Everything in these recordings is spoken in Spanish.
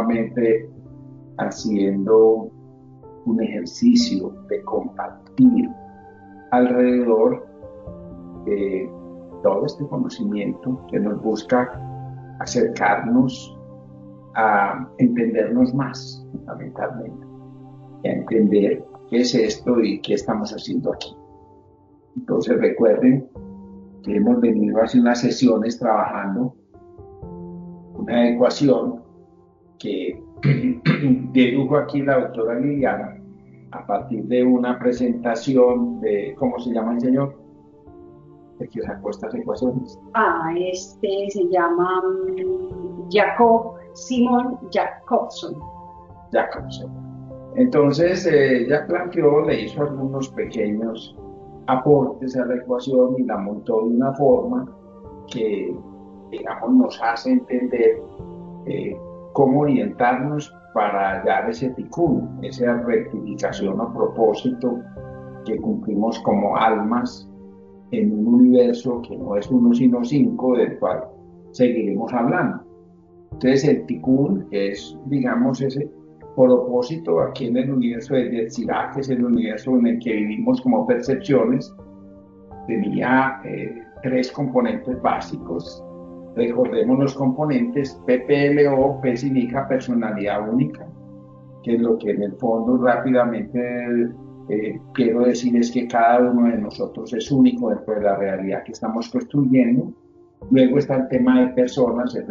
nuevamente haciendo un ejercicio de compartir alrededor de todo este conocimiento que nos busca acercarnos a entendernos más, fundamentalmente, y a entender qué es esto y qué estamos haciendo aquí. Entonces recuerden que hemos venido hace unas sesiones trabajando una ecuación que dedujo aquí la doctora Liliana a partir de una presentación de, ¿cómo se llama el señor? ¿De qué sacó estas ecuaciones? Se llama Simon Jacobson. Entonces, ella planteó, le hizo algunos pequeños aportes a la ecuación y la montó de una forma que, digamos, nos hace entender cómo orientarnos para hallar ese tikkun, esa rectificación a propósito que cumplimos como almas en un universo que no es uno sino cinco, del cual seguiremos hablando. Entonces el tikkun es, digamos, ese propósito aquí en el universo de Yetzirah, que es el universo en el que vivimos como percepciones. Tenía tres componentes básicos. Recordemos los componentes PPLO. P significa personalidad única, que es lo que en el fondo rápidamente quiero decir es que cada uno de nosotros es único dentro de la realidad que estamos construyendo. Luego está el tema de personas, es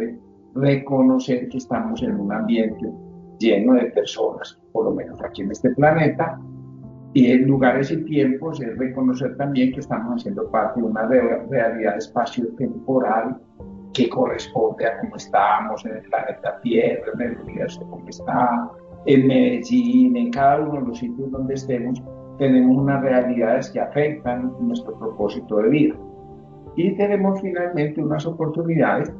reconocer que estamos en un ambiente lleno de personas, por lo menos aquí en este planeta, y en lugares y tiempos es reconocer también que estamos haciendo parte de una realidad espacio-temporal que corresponde a cómo estamos en el planeta Tierra, en el universo como está, en Medellín, en cada uno de los sitios donde estemos, tenemos unas realidades que afectan nuestro propósito de vida. Y tenemos finalmente unas oportunidades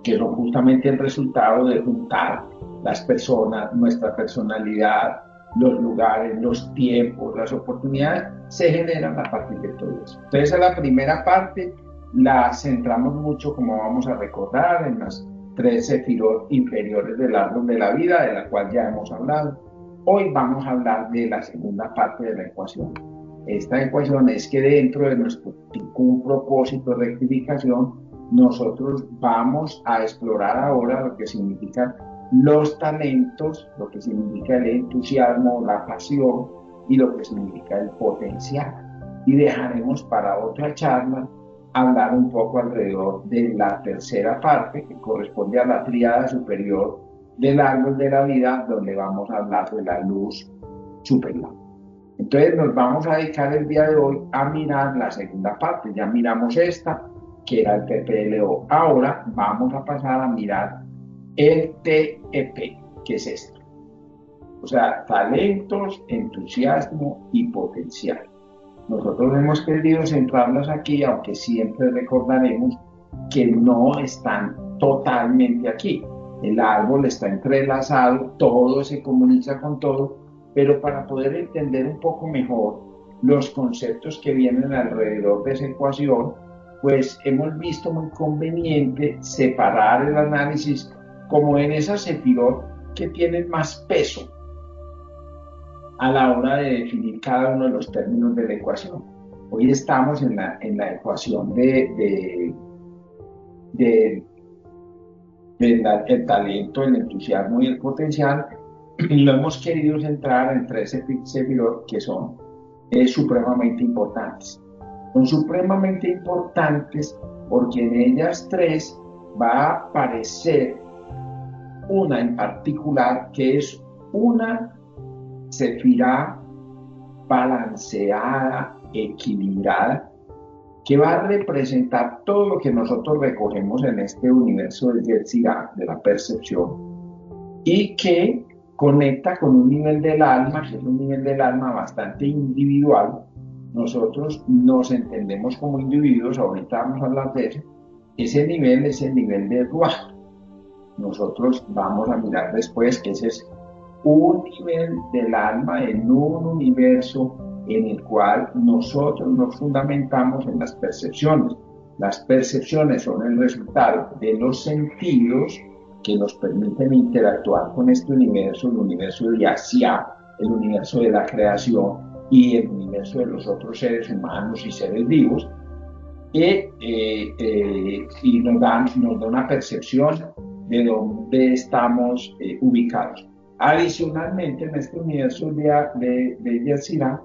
que son justamente el resultado de juntar las personas, nuestra personalidad, los lugares, los tiempos, las oportunidades, se generan a partir de todo eso. Entonces, a la primera parte la centramos mucho, como vamos a recordar, en las 3 sefirot inferiores del árbol de la vida, de la cual ya hemos hablado. Hoy vamos a hablar de la segunda parte de la ecuación. Esta ecuación es que dentro de nuestro tikkun, propósito de rectificación, nosotros vamos a explorar ahora lo que significan los talentos, lo que significa el entusiasmo, la pasión y lo que significa el potencial. Y dejaremos para otra charla hablar un poco alrededor de la tercera parte, que corresponde a la tríada superior del árbol de la vida, donde vamos a hablar de la luz superior. Entonces nos vamos a dedicar el día de hoy a mirar la segunda parte. Ya miramos esta, que era el PPLO. Ahora vamos a pasar a mirar el TEP, que es esto. O sea, talentos, entusiasmo y potencial. Nosotros hemos querido centrarnos aquí, aunque siempre recordaremos que no están totalmente aquí. El árbol está entrelazado, todo se comunica con todo, pero para poder entender un poco mejor los conceptos que vienen alrededor de esa ecuación, pues hemos visto muy conveniente separar el análisis como en esas sefirot que tienen más peso a la hora de definir cada uno de los términos de la ecuación. Hoy estamos en la ecuación del talento, el entusiasmo y el potencial, y lo hemos querido centrar en 3 sefirot que son supremamente importantes. Son supremamente importantes porque en ellas 3 va a aparecer una en particular que es una sefirá balanceada, equilibrada, que va a representar todo lo que nosotros recogemos en este universo del Yetzirah, de la percepción, y que conecta con un nivel del alma, que es un nivel del alma bastante individual. Nosotros nos entendemos como individuos, ahorita vamos a hablar de eso. Ese nivel es el nivel de Ruach. Nosotros vamos a mirar después que ese es un nivel del alma en un universo en el cual nosotros nos fundamentamos en las percepciones. Las percepciones son el resultado de los sentidos que nos permiten interactuar con este universo, el universo de Yasia, el universo de la creación y el universo de los otros seres humanos y seres vivos, y nos da una percepción de dónde estamos ubicados. Adicionalmente, en este universo de Yasia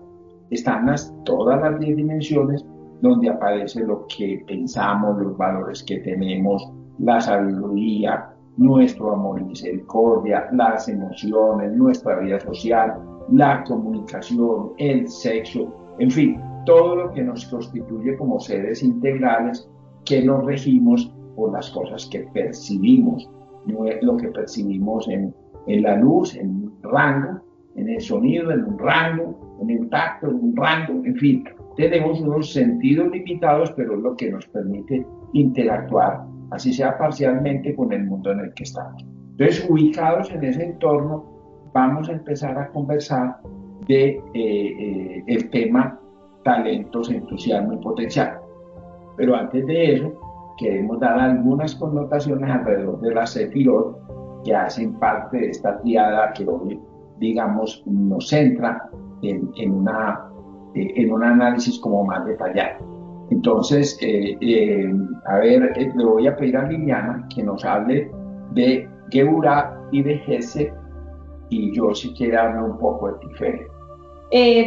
están todas las 10 dimensiones donde aparece lo que pensamos, los valores que tenemos, la sabiduría, nuestro amor y misericordia, las emociones, nuestra vida social, la comunicación, el sexo, en fin, todo lo que nos constituye como seres integrales que nos regimos por las cosas que percibimos, lo que percibimos en la luz, en un rango, en el sonido, en un rango, en el tacto, en un rango, en fin, tenemos unos sentidos limitados, pero es lo que nos permite interactuar, así sea parcialmente, con el mundo en el que estamos. Entonces, ubicados en ese entorno, vamos a empezar a conversar de el tema talentos, entusiasmo y potencial. Pero antes de eso, queremos dar algunas connotaciones alrededor de la Sefirot que hacen parte de esta triada que hoy, digamos, nos centra en un análisis como más detallado. Entonces, a ver, le voy a pedir a Liliana que nos hable de Geburah y de Gesed, y yo si quiere hablar un poco de Tiferet.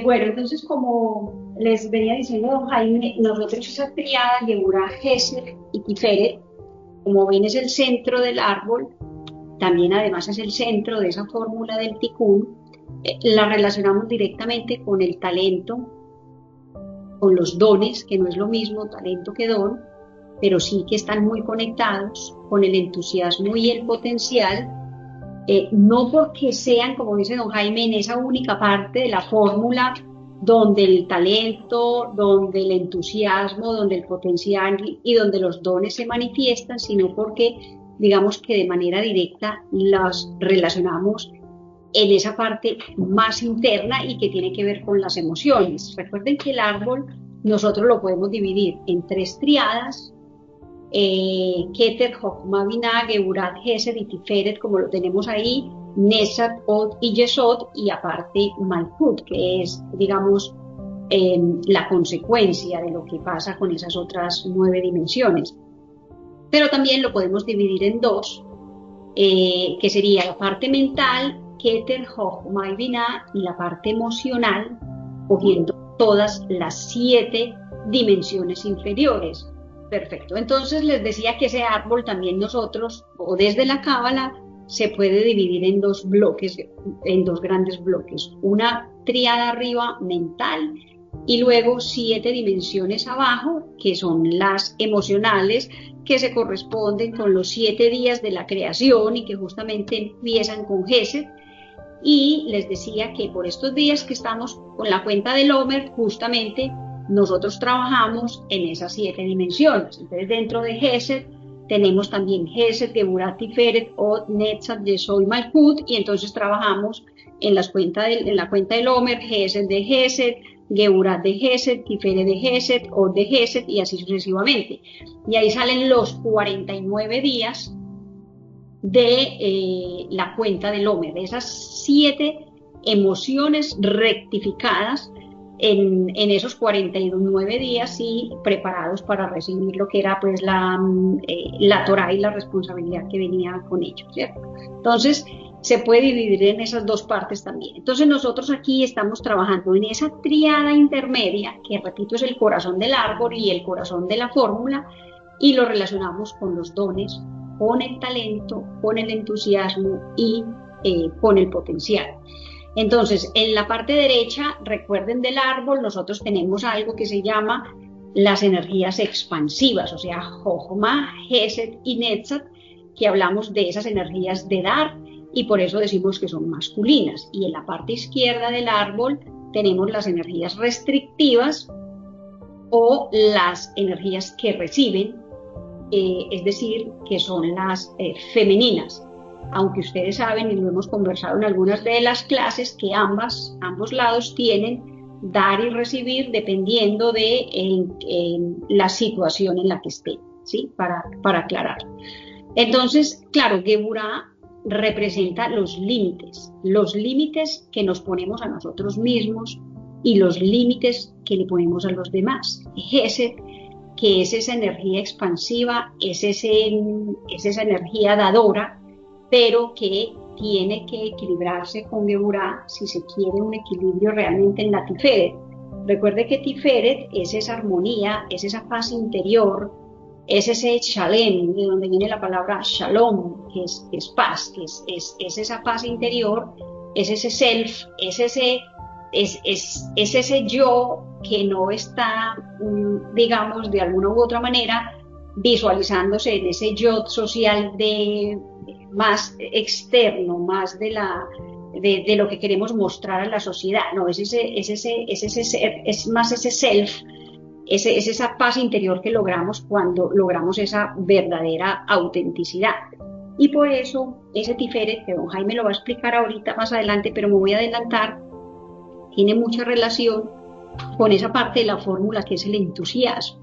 Bueno, entonces como les venía diciendo don Jaime, nosotros esa triada, Geburah, Gesed y Tiferet, como ven es el centro del árbol, también además es el centro de esa fórmula del Tikkun, la relacionamos directamente con el talento, con los dones, que no es lo mismo talento que don, pero sí que están muy conectados con el entusiasmo y el potencial, no porque sean, como dice don Jaime, en esa única parte de la fórmula donde el talento, donde el entusiasmo, donde el potencial y donde los dones se manifiestan, sino porque digamos que de manera directa las relacionamos en esa parte más interna y que tiene que ver con las emociones. Recuerden que el árbol nosotros lo podemos dividir en 3 triadas, Keter, Jochma, Binah, Geburah, Gesed y Tiferet, como lo tenemos ahí, Nesat, Od y Yesod, y aparte Malkut, que es, digamos, la consecuencia de lo que pasa con esas otras 9 dimensiones. Pero también lo podemos dividir en 2, que sería la parte mental, Keter, Jochma y Binah, y la parte emocional, cogiendo todas las 7 dimensiones inferiores. Perfecto. Entonces les decía que ese árbol también nosotros, o desde la Cábala, se puede dividir en 2 bloques, en 2 grandes bloques. Una tríada arriba mental y luego 7 dimensiones abajo, que son las emocionales, que se corresponden con los 7 días de la creación y que justamente empiezan con Gesed. Y les decía que por estos días que estamos con la cuenta del Omer, justamente nosotros trabajamos en esas 7 dimensiones. Entonces, dentro de Gesed tenemos también Gesed, Geburah, Tiferet, Od, Netzat, Yesod y Malkut, y entonces trabajamos en la cuenta del Omer, Gesed de Gesed, Geburah de Gesed, Tiferet de Gesed, Od de Gesed, y así sucesivamente. Y ahí salen los 49 días de la cuenta del Omer, de esas 7 emociones rectificadas en esos 49 días y preparados para recibir lo que era pues la Torá y la responsabilidad que venía con ello, ¿cierto? Entonces se puede dividir en esas 2 partes también. Entonces nosotros aquí estamos trabajando en esa triada intermedia, que repito es el corazón del árbol y el corazón de la fórmula, y lo relacionamos con los dones, con el talento, con el entusiasmo y con el potencial. Entonces, en la parte derecha, recuerden del árbol, nosotros tenemos algo que se llama las energías expansivas, o sea, Jochma, Gesed y Netzat, que hablamos de esas energías de dar y por eso decimos que son masculinas. Y en la parte izquierda del árbol tenemos las energías restrictivas o las energías que reciben, es decir, que son las femeninas. Aunque ustedes saben, y lo hemos conversado en algunas de las clases, que ambos lados tienen dar y recibir dependiendo de la situación en la que estén, ¿sí? Para aclarar. Entonces, claro, Geburah representa los límites que nos ponemos a nosotros mismos y los límites que le ponemos a los demás. Gesed, que es esa energía expansiva, es esa energía dadora, pero que tiene que equilibrarse con Geburah si se quiere un equilibrio realmente en la Tiferet. Recuerde que Tiferet es esa armonía, es esa paz interior, es ese shalem, de donde viene la palabra shalom, que es paz, que es esa paz interior, es ese self, es ese yo que no está, digamos, de alguna u otra manera visualizándose en ese yo social más externo, más de lo que queremos mostrar a la sociedad. No, es más ese self, es esa paz interior que logramos cuando logramos esa verdadera autenticidad. Y por eso ese Tiferet, que don Jaime lo va a explicar ahorita más adelante, pero me voy a adelantar, tiene mucha relación con esa parte de la fórmula que es el entusiasmo.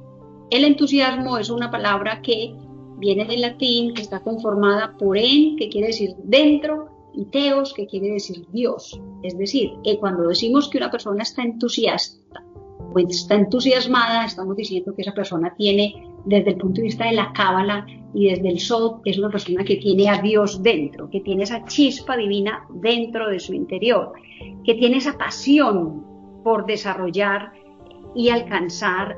El entusiasmo es una palabra que viene del latín, que está conformada por en, que quiere decir dentro, y teos, que quiere decir Dios. Es decir, cuando decimos que una persona está entusiasta o está entusiasmada, estamos diciendo que esa persona tiene, desde el punto de vista de la cábala y desde el Sod, es una persona que tiene a Dios dentro, que tiene esa chispa divina dentro de su interior, que tiene esa pasión por desarrollar y alcanzar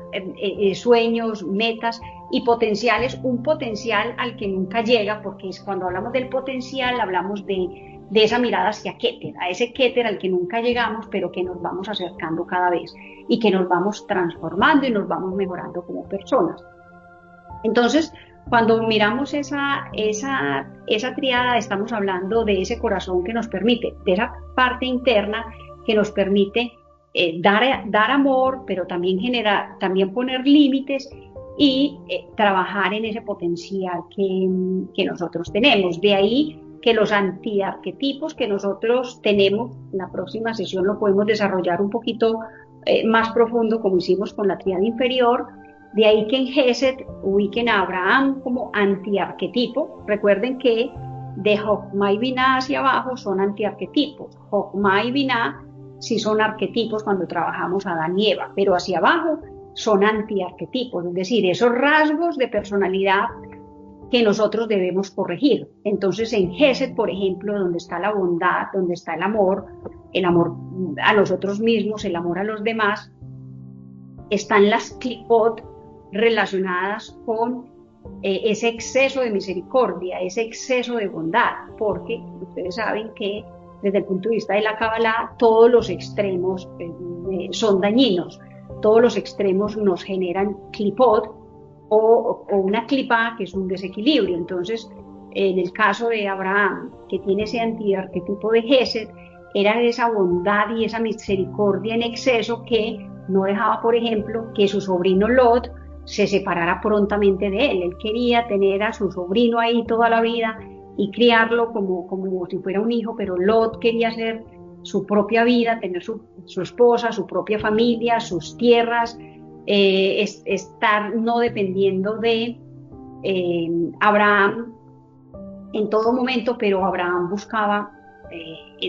sueños, metas y potenciales, un potencial al que nunca llega, porque cuando hablamos del potencial hablamos de esa mirada hacia Keter, a ese Keter al que nunca llegamos, pero que nos vamos acercando cada vez y que nos vamos transformando y nos vamos mejorando como personas. Entonces, cuando miramos esa triada, estamos hablando de ese corazón que nos permite, de esa parte interna que nos permite dar amor, pero también poner límites y trabajar en ese potencial que nosotros tenemos. De ahí que los antiarquetipos que nosotros tenemos, en la próxima sesión lo podemos desarrollar un poquito más profundo, como hicimos con la tríada inferior. De ahí que en Gesed ubiquen a Abraham como antiarquetipo. Recuerden que de Jokma y Binah hacia abajo son antiarquetipos. Jokma y Binah sí son arquetipos cuando trabajamos a Adán y Eva, pero hacia abajo son antiarquetipos, es decir, esos rasgos de personalidad que nosotros debemos corregir. Entonces en Gesed, por ejemplo, donde está la bondad, donde está el amor a nosotros mismos, el amor a los demás, están las klipot relacionadas con ese exceso de misericordia, ese exceso de bondad, porque ustedes saben que desde el punto de vista de la Kabbalah todos los extremos son dañinos, todos los extremos nos generan klipot o una clipa que es un desequilibrio. Entonces, en el caso de Abraham, que tiene ese antiarquetipo de Gesed, era esa bondad y esa misericordia en exceso que no dejaba, por ejemplo, que su sobrino Lot se separara prontamente de él. Él quería tener a su sobrino ahí toda la vida y criarlo como si fuera un hijo, pero Lot quería hacer su propia vida, tener su esposa, su propia familia, sus tierras, estar no dependiendo de Abraham en todo momento, pero Abraham buscaba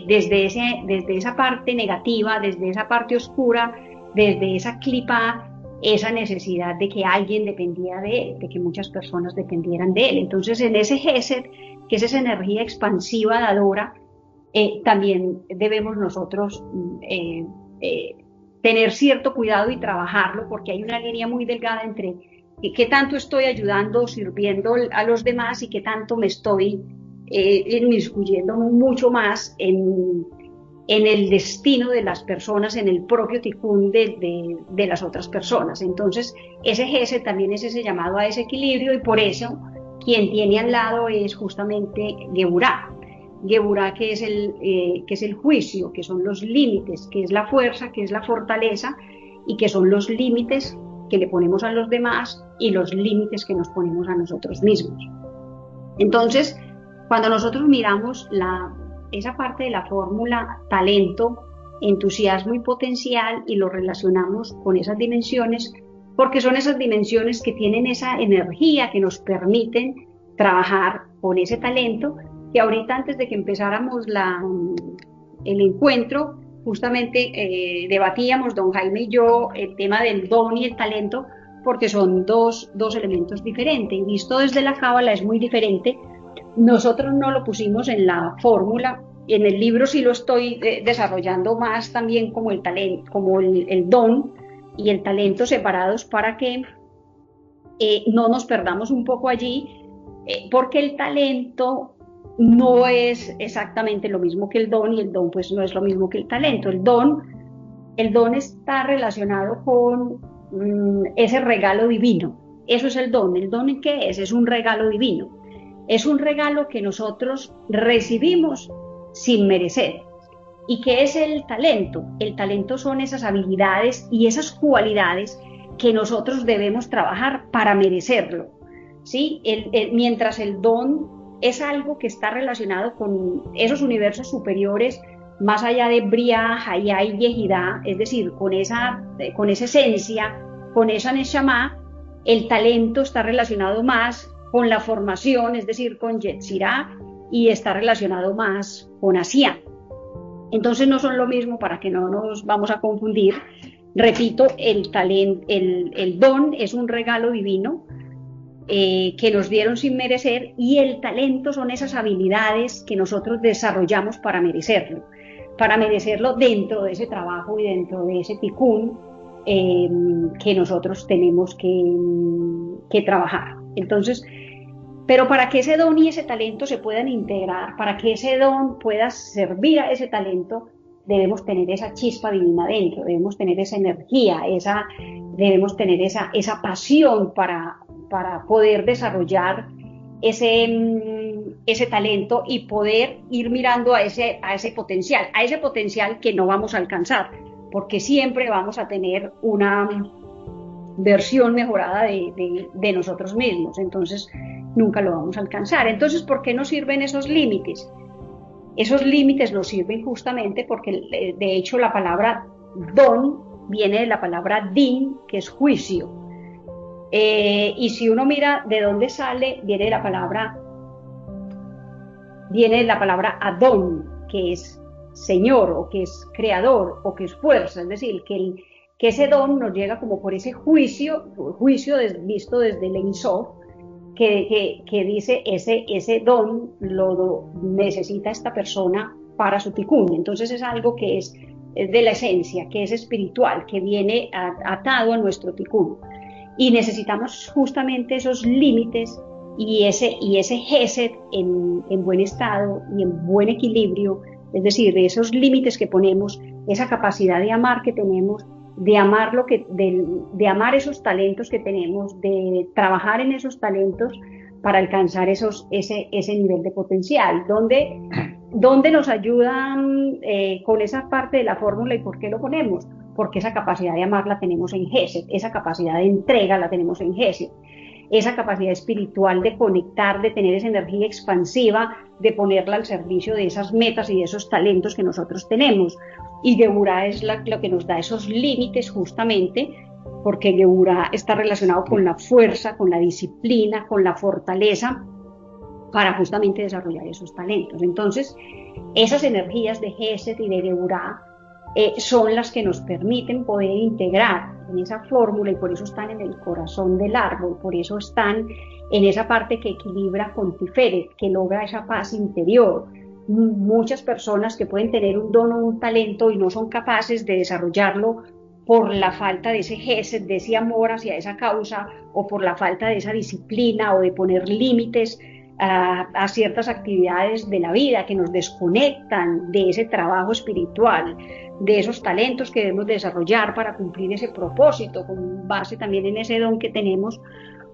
desde esa parte negativa, desde esa parte oscura, desde esa clipa, esa necesidad de que alguien dependía de él, de que muchas personas dependieran de él. Entonces en ese Gesed, que es esa energía expansiva, dadora, también debemos nosotros tener cierto cuidado y trabajarlo, porque hay una línea muy delgada entre qué tanto estoy ayudando, sirviendo a los demás y qué tanto me estoy inmiscuyendo mucho más en el destino de las personas, en el propio tikkun de las otras personas. Entonces, ese Gesed también es ese llamado a ese equilibrio, y por eso quien tiene al lado es justamente Geburah. Geburah, que es el juicio, que son los límites, que es la fuerza, que es la fortaleza, y que son los límites que le ponemos a los demás y los límites que nos ponemos a nosotros mismos. Entonces, cuando nosotros miramos esa parte de la fórmula talento, entusiasmo y potencial y lo relacionamos con esas dimensiones, porque son esas dimensiones que tienen esa energía que nos permiten trabajar con ese talento, que ahorita antes de que empezáramos el encuentro, justamente debatíamos don Jaime y yo el tema del don y el talento, porque son dos elementos diferentes, y visto desde la cábala es muy diferente. Nosotros no lo pusimos en la fórmula, en el libro sí lo estoy desarrollando más también como el talento, como el don y el talento separados para que no nos perdamos un poco allí, porque el talento no es exactamente lo mismo que el don, y el don pues no es lo mismo que el talento. El don está relacionado con ese regalo divino. Eso es el don. ¿El don en qué es? Es un regalo divino. Es un regalo que nosotros recibimos sin merecer. ¿Y qué es el talento? El talento son esas habilidades y esas cualidades que nosotros debemos trabajar para merecerlo. ¿Sí? Mientras el don es algo que está relacionado con esos universos superiores, más allá de Briah, Hayá y Yehidá, es decir, con esa esencia, con esa Neshama, el talento está relacionado más con la formación, es decir, con Yetzirah, y está relacionado más con Asiá. Entonces no son lo mismo, para que no nos vamos a confundir. Repito, el don es un regalo divino que nos dieron sin merecer, y el talento son esas habilidades que nosotros desarrollamos para merecerlo dentro de ese trabajo y dentro de ese tikkun que nosotros tenemos que trabajar. Entonces, pero para que ese don y ese talento se puedan integrar, para que ese don pueda servir a ese talento, debemos tener esa chispa divina dentro, debemos tener esa energía, debemos tener esa pasión para poder desarrollar ese talento y poder ir mirando a ese potencial que no vamos a alcanzar, porque siempre vamos a tener una versión mejorada de nosotros mismos, entonces nunca lo vamos a alcanzar. Entonces, ¿por qué nos sirven esos límites? Esos límites nos sirven justamente porque, de hecho, la palabra don viene de la palabra din, que es juicio. Y si uno mira de dónde sale, viene de la palabra Adón, que es Señor, o que es Creador, o que es fuerza. Es decir, que ese don nos llega como por ese juicio visto desde el Ein Sof, que dice ese don lo necesita esta persona para su tikkun. Entonces es algo que es de la esencia, que es espiritual, que viene atado a nuestro tikkun. Y necesitamos justamente esos límites y ese Gesed en buen estado y en buen equilibrio, es decir, de esos límites que ponemos, esa capacidad de amar que tenemos, de amar de amar esos talentos que tenemos, de trabajar en esos talentos para alcanzar ese nivel de potencial, donde nos ayudan con esa parte de la fórmula. ¿Y por qué lo ponemos? Porque esa capacidad de amar la tenemos en Gesed, esa capacidad de entrega la tenemos en Gesed, esa capacidad espiritual de conectar, de tener esa energía expansiva, de ponerla al servicio de esas metas y de esos talentos que nosotros tenemos. Y Geburah es lo que nos da esos límites, justamente porque Geburah está relacionado con la fuerza, con la disciplina, con la fortaleza, para justamente desarrollar esos talentos. Entonces, esas energías de Gesed y de Geburah son las que nos permiten poder integrar en esa fórmula, y por eso están en el corazón del árbol, por eso están en esa parte que equilibra con Tiferet, que logra esa paz interior. Muchas personas que pueden tener un don o un talento y no son capaces de desarrollarlo por la falta de ese Gesed, de ese amor hacia esa causa, o por la falta de esa disciplina, o de poner límites a ciertas actividades de la vida que nos desconectan de ese trabajo espiritual, de esos talentos que debemos desarrollar para cumplir ese propósito, con base también en ese don que tenemos.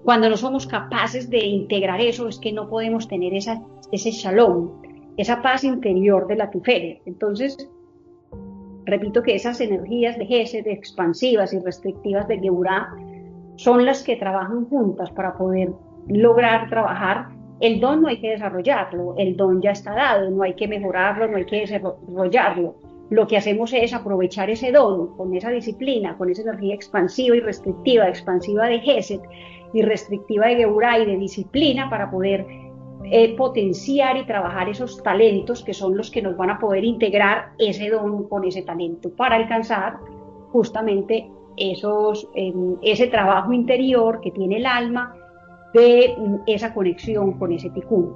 Cuando no somos capaces de integrar eso, es que no podemos tener ese shalom, esa paz interior de la Tiferet. Entonces, repito que esas energías de Gesed, expansivas y restrictivas de Geburah, son las que trabajan juntas para poder lograr trabajar. El don no hay que desarrollarlo, el don ya está dado, no hay que mejorarlo, no hay que desarrollarlo. lo que hacemos es aprovechar ese don, con esa disciplina, con esa energía expansiva y restrictiva, expansiva de Gesed y restrictiva de Geburah y de disciplina para poder potenciar y trabajar esos talentos que son los que nos van a poder integrar ese don con ese talento para alcanzar justamente ese trabajo interior que tiene el alma de esa conexión con ese tikkun.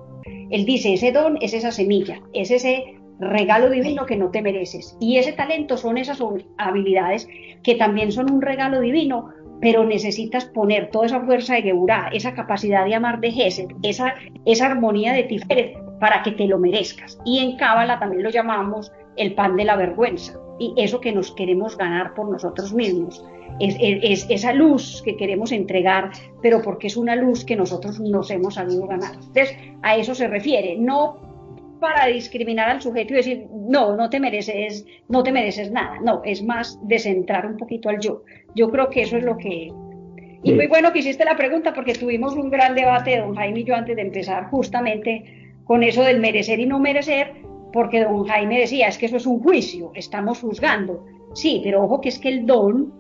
Él dice, ese don es esa semilla, es ese regalo divino que no te mereces. Y ese talento son esas habilidades que también son un regalo divino, pero necesitas poner toda esa fuerza de Geburah, esa capacidad de amar de Gesed, esa armonía de Tiferet, para que te lo merezcas. Y en Cábala también lo llamamos el pan de la vergüenza, y eso que nos queremos ganar por nosotros mismos. Es esa luz que queremos entregar, pero porque es una luz que nosotros nos hemos sabido ganar. Entonces, a eso se refiere, no para discriminar al sujeto y decir, no te mereces nada, no, es más de centrar un poquito al yo. Yo creo que eso es lo que... Y muy bueno que hiciste la pregunta, porque tuvimos un gran debate, don Jaime y yo, antes de empezar, justamente con eso del merecer y no merecer, porque don Jaime decía, es que eso es un juicio, estamos juzgando. Sí, pero ojo que es que el don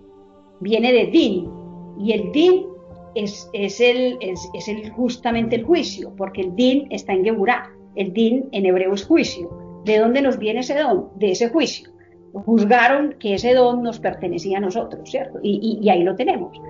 viene de din, y el din es justamente el juicio, porque el din está en Geburah. El din en hebreo es juicio. ¿De dónde nos viene ese don? De ese juicio. Juzgaron que ese don nos pertenecía a nosotros, ¿cierto? Y ahí lo tenemos.